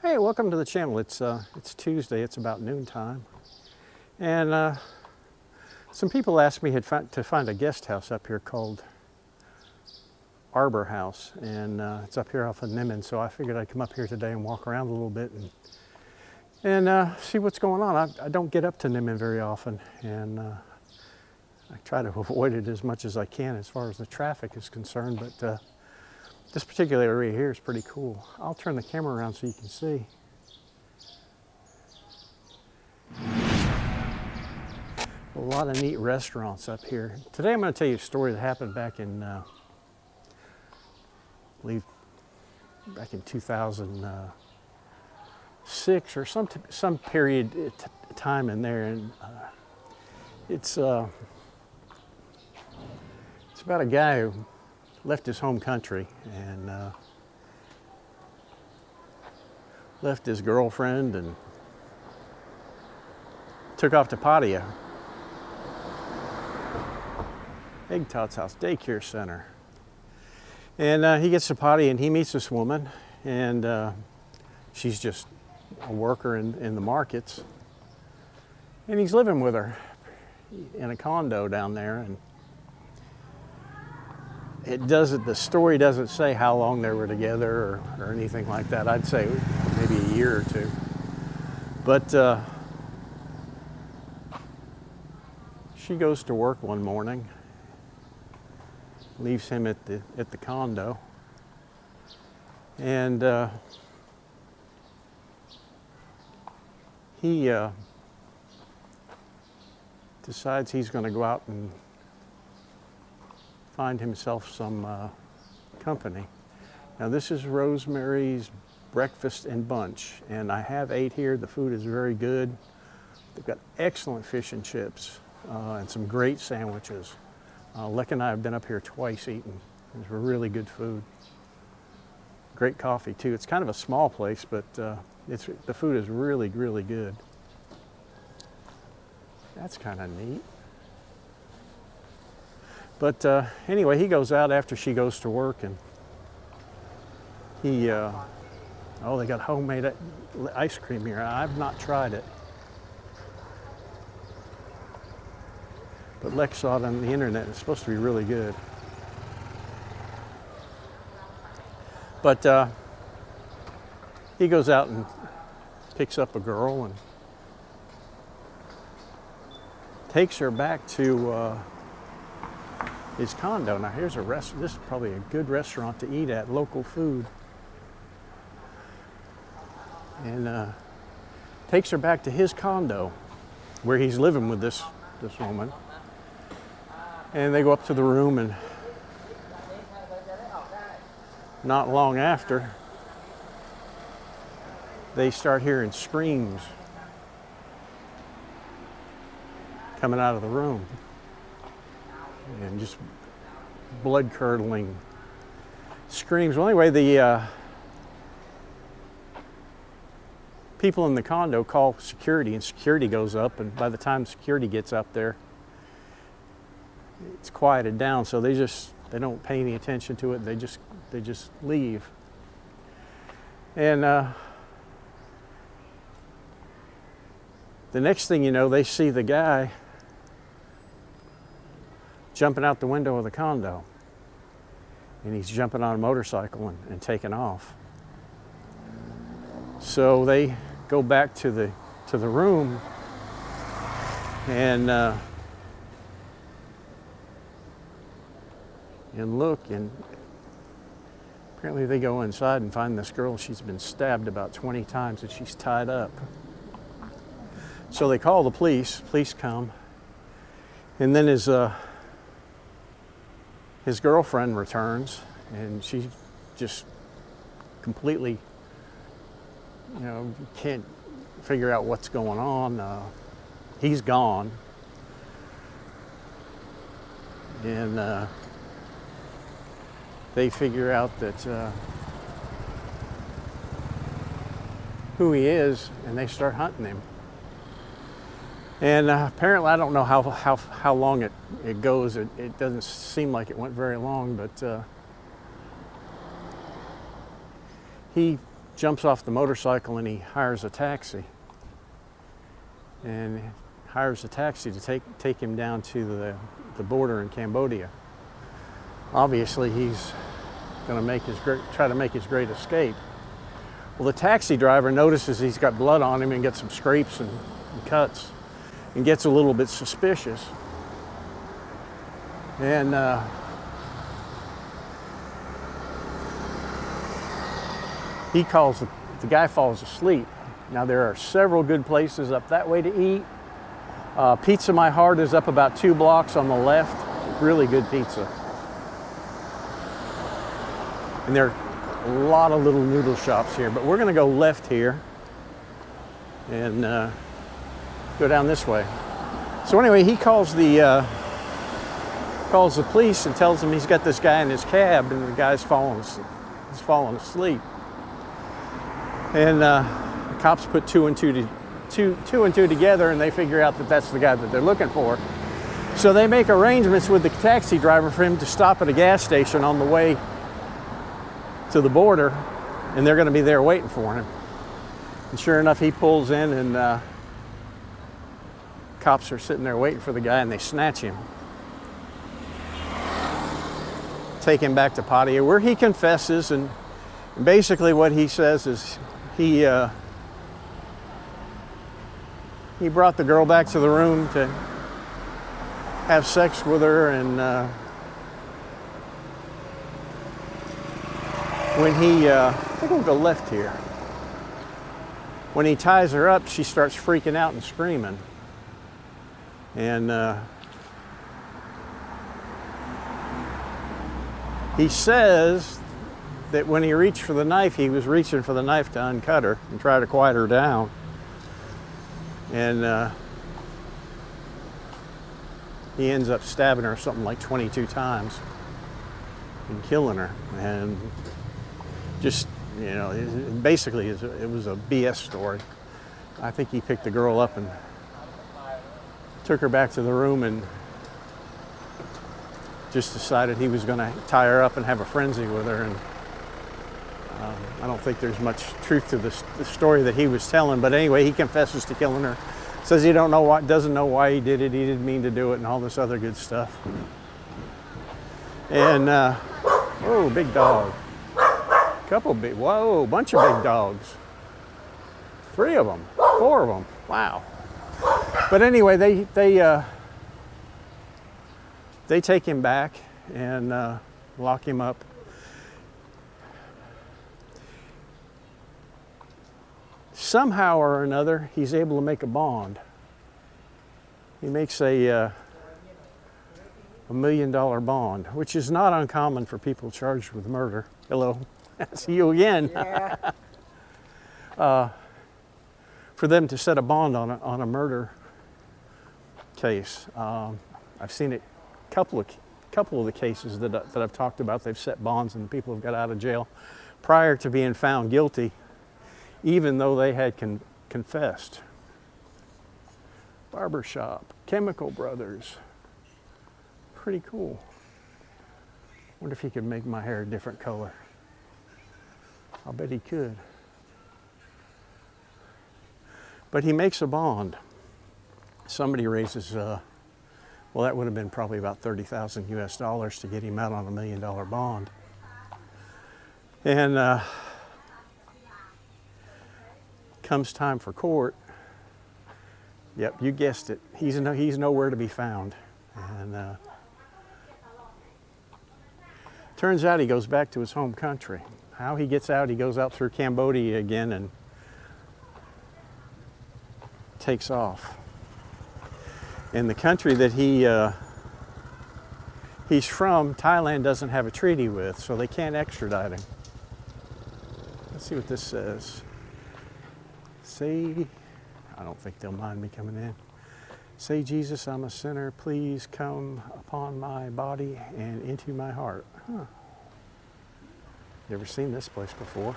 Hey, welcome to the channel. It's Tuesday. It's about noontime, and some people asked me to find a guest house up here called Arbor House, and it's up here off of Nimman. So I figured I'd come up here today and walk around a little bit and see what's going on. I don't get up to Nimman very often, and I try to avoid it as much as I can as far as the traffic is concerned. But this particular area here is pretty cool. I'll turn the camera around so you can see. A lot of neat restaurants up here. Today I'm going to tell you a story that happened back in, I believe, back in 2006 or some period time in there, and it's about a guy who left his home country and left his girlfriend and took off to Pattaya. Egg Tot's House Daycare Center. And he gets to Pattaya and he meets this woman, and she's just a worker in the markets. And he's living with her in a condo down there, and the story doesn't say how long they were together or anything like that. I'd say maybe a year or two. But she goes to work one morning, leaves him at the condo, and he decides he's going to go out and find himself some company. Now this is Rosemary's Breakfast and Bunch, and I have ate here. The food is very good. They've got excellent fish and chips and some great sandwiches. Leck and I have been up here twice eating. It's really good food. Great coffee too. It's kind of a small place, but the food is really, really good. That's kind of neat. But anyway, he goes out after she goes to work, and he, they got homemade ice cream here. I've not tried it. But Lex saw it on the internet. It's supposed to be really good. But he goes out and picks up a girl and takes her back to his condo. Now here's a this is probably a good restaurant to eat at, local food. And takes her back to his condo where he's living with this woman. And they go up to the room, and not long after, they start hearing screams coming out of the room, and just blood-curdling screams. Well, anyway, the people in the condo call security, and security goes up, and by the time security gets up there, it's quieted down, so they don't pay any attention to it. They just leave. And the next thing you know, they see the guy jumping out the window of the condo, and he's jumping on a motorcycle and taking off. So they go back to the room, and look, and apparently they go inside and find this girl. She's been stabbed about 20 times and she's tied up. So they call the police. Police come, and then his girlfriend returns, and she just completely, can't figure out what's going on. He's gone, and they figure out that who he is, and they start hunting him. And apparently, I don't know how long it goes. It doesn't seem like it went very long, but he jumps off the motorcycle and he hires a taxi. And hires a taxi to take him down to the border in Cambodia. Obviously, he's going to try to make his great escape. Well, the taxi driver notices he's got blood on him and gets some scrapes and cuts, and gets a little bit suspicious. And he calls, the guy falls asleep. Now, there are several good places up that way to eat. Pizza My Heart is up about 2 blocks on the left. Really good pizza. And there are a lot of little noodle shops here, but we're going to go left here and go down this way. So anyway, he calls the police and tells them he's got this guy in his cab, and the guy's falling asleep. And the cops put two and two together, and they figure out that that's the guy that they're looking for. So they make arrangements with the taxi driver for him to stop at a gas station on the way to the border, and they're going to be there waiting for him. And sure enough, he pulls in, and cops are sitting there waiting for the guy, and they snatch him. Take him back to Pattaya, where he confesses, and basically what he says is he brought the girl back to the room to have sex with her, and when he, I think we'll go left here. When he ties her up, she starts freaking out and screaming. And he says that when he reached for the knife, he was reaching for the knife to uncut her and try to quiet her down. And he ends up stabbing her something like 22 times and killing her. And just, you know, basically it was a BS story. I think he picked the girl up and took her back to the room and just decided he was going to tie her up and have a frenzy with her. And I don't think there's much truth to the story that he was telling, but anyway, he confesses to killing her. Says he doesn't know why he did it, he didn't mean to do it, and all this other good stuff. And oh, big dog. Bunch of big dogs. 3 of them, 4 of them. Wow. But anyway, they take him back and lock him up. Somehow or another, he's able to make a bond. He makes a $1 million bond, which is not uncommon for people charged with murder. Hello, see you again. Yeah. For them to set a bond on a murder case. I've seen it. Couple of the cases that I've talked about, they've set bonds and people have got out of jail prior to being found guilty, even though they had confessed. Barbershop, Chemical Brothers. Pretty cool. Wonder if he could make my hair a different color. I'll bet he could. But he makes a bond. Somebody raises, well, that would have been probably about 30,000 US dollars to get him out on $1 million bond. And comes time for court. Yep, you guessed it. He's nowhere to be found. And turns out he goes back to his home country. How he gets out, he goes out through Cambodia again and takes off. In the country that he's from, Thailand doesn't have a treaty with, so they can't extradite him. Let's see what this says. Say, I don't think they'll mind me coming in. Say, Jesus, I'm a sinner. Please come upon my body and into my heart. Huh. Never seen this place before.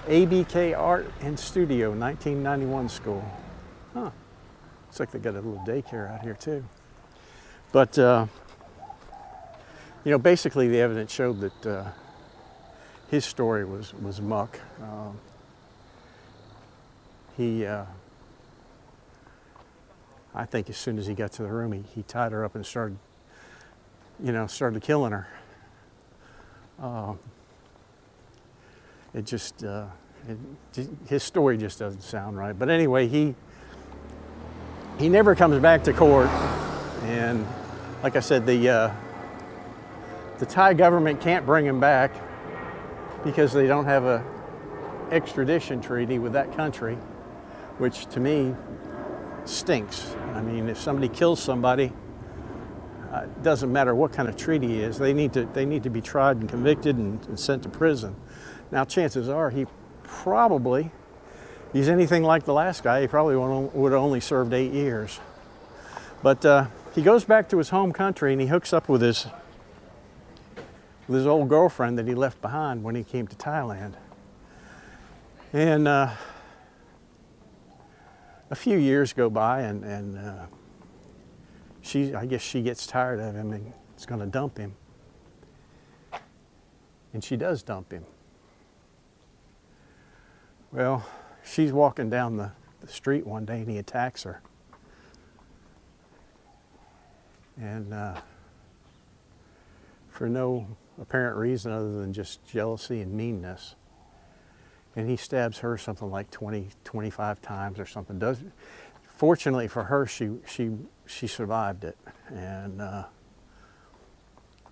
ABK Art and Studio, 1991 school. Huh. Looks like they got a little daycare out here too. But, you know, basically the evidence showed that his story was muck. I think as soon as he got to the room, he tied her up and started killing her. His story just doesn't sound right. But anyway, he never comes back to court, and like I said, the Thai government can't bring him back because they don't have a extradition treaty with that country, which to me stinks. I mean, if somebody kills somebody, it doesn't matter what kind of treaty it is, they need to be tried and convicted and sent to prison. Now, chances are he's anything like the last guy, he probably would have only served 8 years. But he goes back to his home country and he hooks up with his old girlfriend that he left behind when he came to Thailand. And a few years go by, and I guess she gets tired of him and is going to dump him. And she does dump him. Well, she's walking down the street one day and he attacks her. And for no apparent reason other than just jealousy and meanness. And he stabs her something like 20, 25 times or something. Fortunately for her, she survived it, and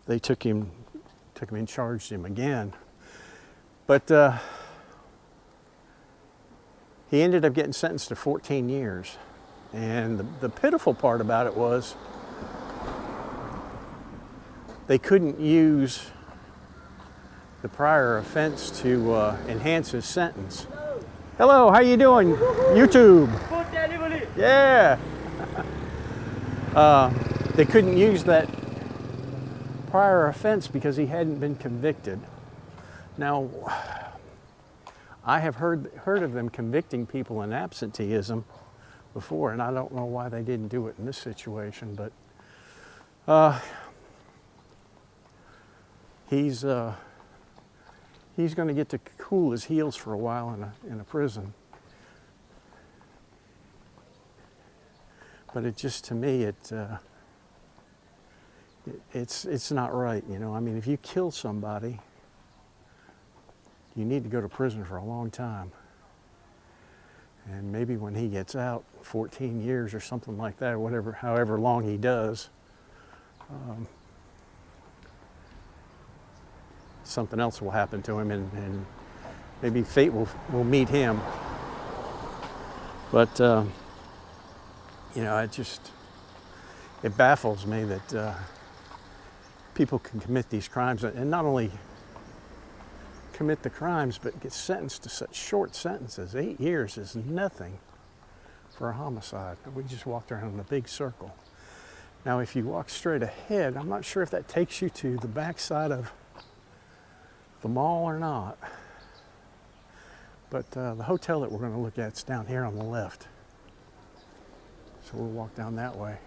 they took him and charged him again. But he ended up getting sentenced to 14 years. And the pitiful part about it was they couldn't use the prior offense to enhance his sentence. Hello, how you doing? YouTube. Food delivery. Yeah. They couldn't use that prior offense because he hadn't been convicted. Now, I have heard of them convicting people in absenteeism before, and I don't know why they didn't do it in this situation, but he's going to get to cool his heels for a while in a prison. But it just, to me, it's not right, you know. I mean, if you kill somebody, you need to go to prison for a long time. And maybe when he gets out, 14 years or something like that, or however long he does, something else will happen to him, and maybe fate will meet him. But you know, it baffles me that people can commit these crimes, and not only commit the crimes, but get sentenced to such short sentences. 8 years is nothing for a homicide. We just walked around in a big circle. Now, if you walk straight ahead, I'm not sure if that takes you to the backside of the mall or not. But the hotel that we're going to look at is down here on the left. So we'll walk down that way.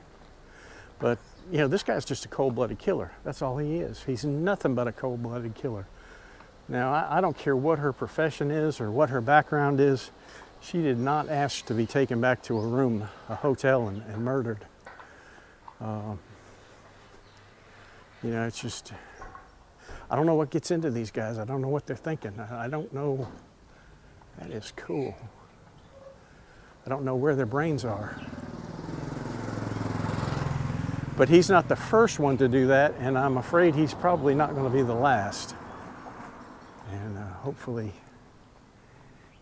But, you know, this guy's just a cold-blooded killer. That's all he is. He's nothing but a cold-blooded killer. Now, I don't care what her profession is or what her background is. She did not ask to be taken back to a room, a hotel, and murdered. You know, it's just, I don't know what gets into these guys. I don't know what they're thinking. I don't know. That is cool. I don't know where their brains are. But he's not the first one to do that, and I'm afraid he's probably not going to be the last. And hopefully,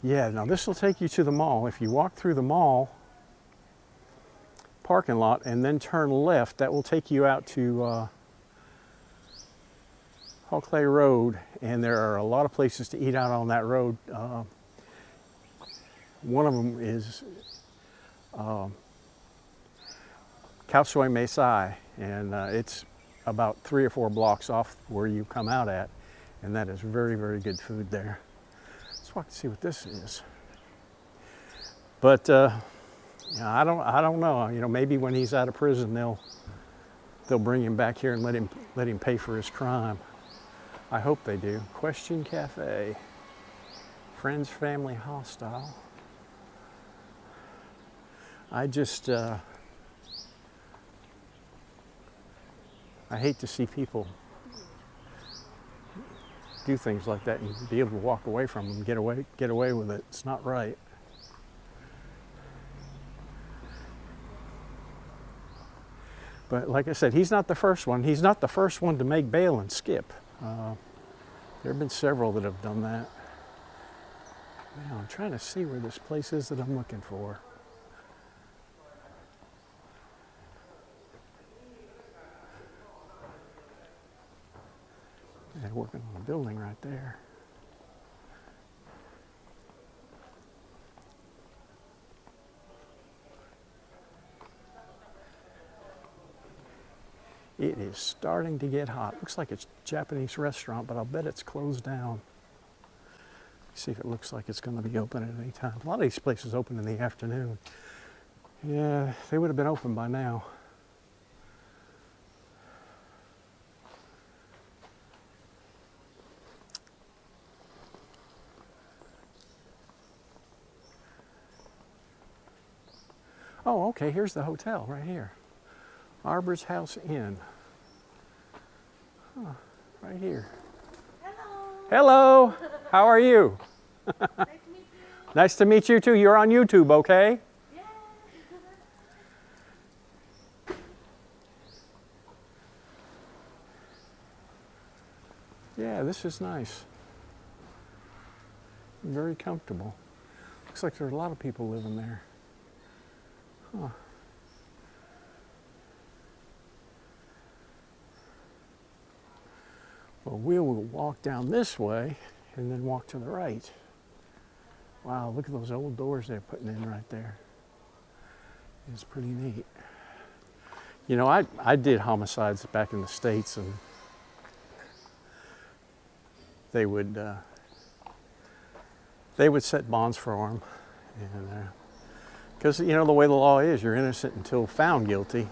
yeah, now this will take you to the mall. If you walk through the mall parking lot and then turn left, that will take you out to Hawkley Road, and there are a lot of places to eat out on that road. One of them is Khao Soi Mae Sai, and it's about 3 or 4 blocks off where you come out at, and that is very, very good food there. Let's walk to see what this is. But I don't know. You know, maybe when he's out of prison, they'll bring him back here and let him pay for his crime. I hope they do. Question Cafe. Friends, family, hostile. I just, I hate to see people do things like that and be able to walk away from them, get away with it. It's not right. But like I said, he's not the first one. He's not the first one to make bail and skip. There have been several that have done that. Now I'm trying to see where this place is that I'm looking for. They're working on a building right there. It is starting to get hot. Looks like it's a Japanese restaurant, but I'll bet it's closed down. See if it looks like it's going to be open at any time. A lot of these places open in the afternoon. Yeah, they would have been open by now. Oh, okay, here's the hotel right here. Arbor's House Inn. Huh, right here. Hello. Hello, how are you? Nice to meet you. Nice to meet you too. You're on YouTube, okay? Yeah. Yeah, this is nice. Very comfortable. Looks like there's a lot of people living there. Huh. Well, we will walk down this way and then walk to the right. Wow, look at those old doors they're putting in right there. It's pretty neat. You know, I did homicides back in the States, and they would set bonds for them, and because you know the way the law is, you're innocent until found guilty.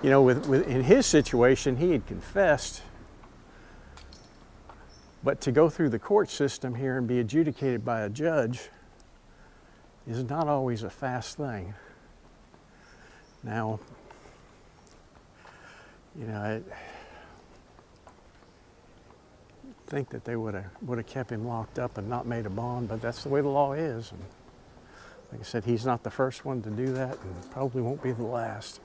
You know, in his situation, he had confessed, but to go through the court system here and be adjudicated by a judge is not always a fast thing. Now, you know, I think that they would have kept him locked up and not made a bond, but that's the way the law is. And like I said, he's not the first one to do that, and probably won't be the last.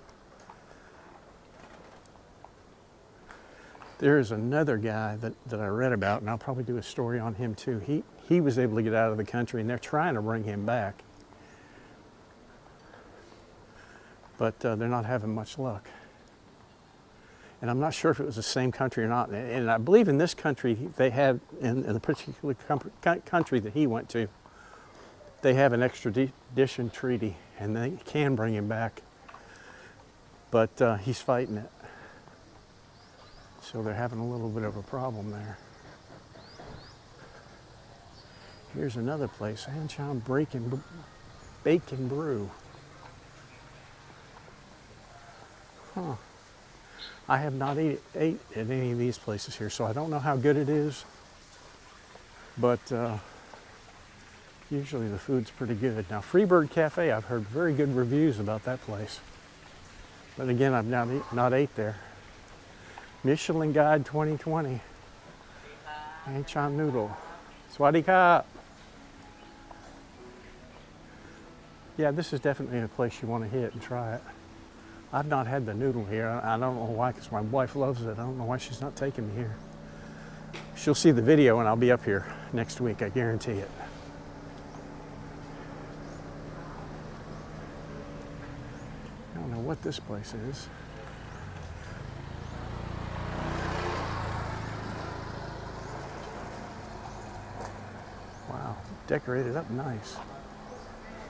There is another guy that I read about, and I'll probably do a story on him too. He was able to get out of the country, and they're trying to bring him back. But they're not having much luck. And I'm not sure if it was the same country or not. And I believe in this country, they have, in the particular country that he went to, they have an extradition treaty, and they can bring him back. But he's fighting it. So they're having a little bit of a problem there. Here's another place, Anchon Bake and Brew. Huh. I have not ate at any of these places here, so I don't know how good it is. But usually the food's pretty good. Now, Freebird Cafe, I've heard very good reviews about that place. But again, I've not ate there. Michelin Guide 2020. Anchon Noodle. Swadee Kap. Yeah, this is definitely a place you want to hit and try it. I've not had the noodle here. I don't know why, because my wife loves it. I don't know why she's not taking me here. She'll see the video and I'll be up here next week, I guarantee it. I don't know what this place is. Wow, decorated up nice.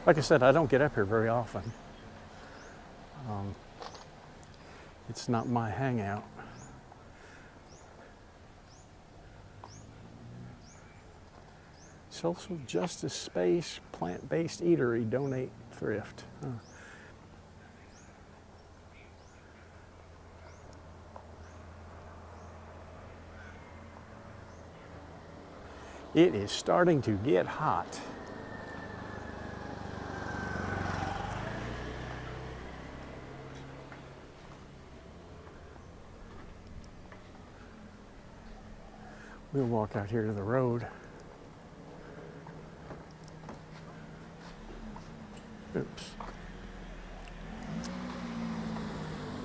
Like I said, I don't get up here very often. It's not my hangout. Social justice space, plant-based eatery, donate, thrift. Huh. It is starting to get hot. We'll walk out here to the road. Oops.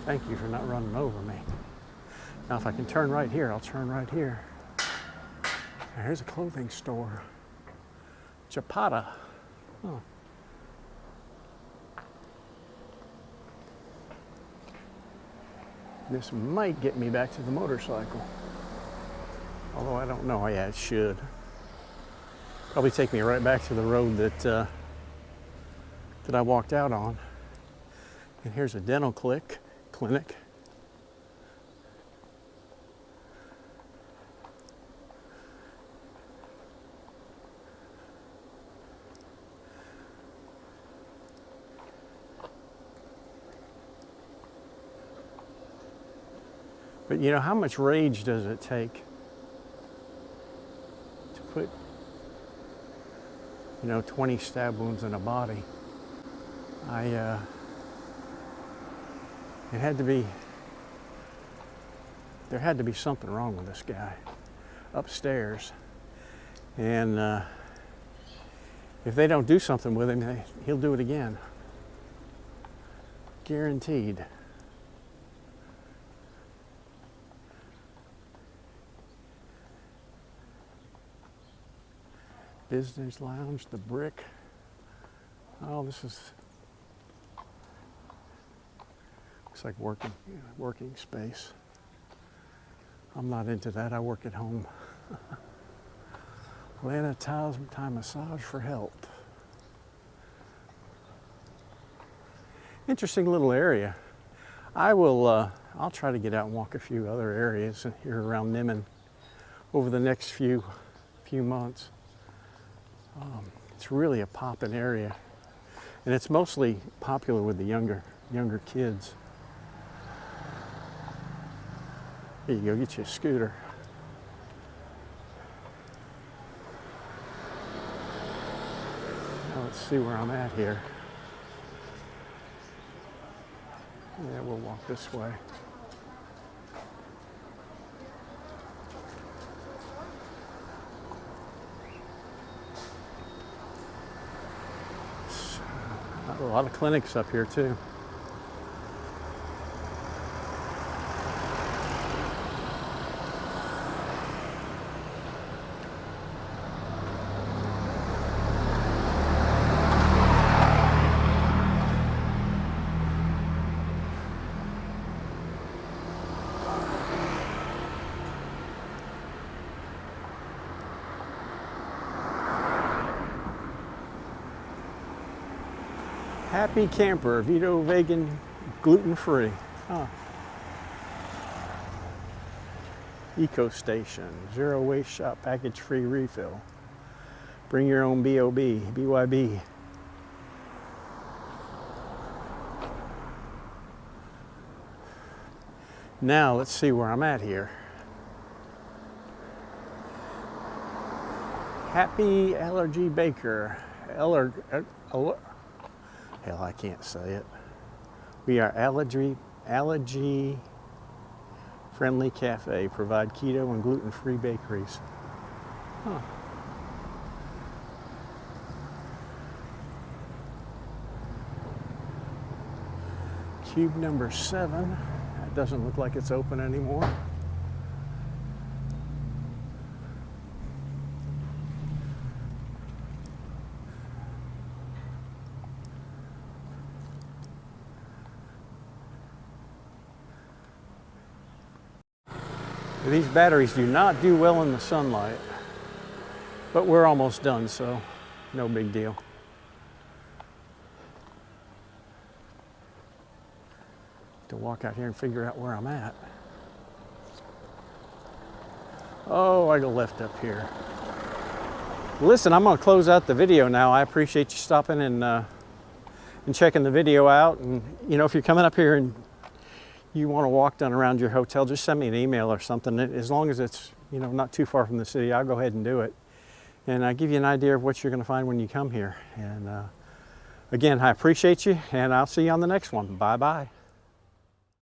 Thank you for not running over me. Now if I can turn right here, I'll turn right here. Now, here's a clothing store. Chapata. Oh. This might get me back to the motorcycle. Although I don't know. Yeah, it should. Probably take me right back to the road that I walked out on. And here's a dental clinic. But you know, how much rage does it take to put, 20 stab wounds in a body? There had to be something wrong with this guy upstairs. And if they don't do something with him, he'll do it again. Guaranteed. Business lounge, the brick. Oh, this is looks like working space. I'm not into that. I work at home. Atlanta Thai massage for health. Interesting little area. I'll try to get out and walk a few other areas here around Nimman over the next few months. It's really a poppin' area, and it's mostly popular with the younger kids. Here you go, get you a scooter. Now let's see where I'm at here. Yeah, we'll walk this way. A lot of clinics up here too. Happy Camper, Veto Vegan, gluten-free. Huh. Eco Station, zero waste shop, package free refill. Bring your own BOB, BYB. Now let's see where I'm at here. Happy Allergy Baker. Hell, I can't say it. We are allergy friendly cafe. Provide keto and gluten-free bakeries. Huh. Cube number 7. That doesn't look like it's open anymore. These batteries do not do well in the sunlight, but we're almost done, so no big deal. To walk out here and figure out where I'm at. Oh, I go left up here. Listen, I'm gonna close out the video now. I appreciate you stopping and checking the video out. And if you're coming up here and you want to walk down around your hotel, just send me an email or something. As long as it's not too far from the city, I'll go ahead and do it. and give you an idea of what you're going to find when you come here. And again, I appreciate you, and I'll see you on the next one. Bye-bye.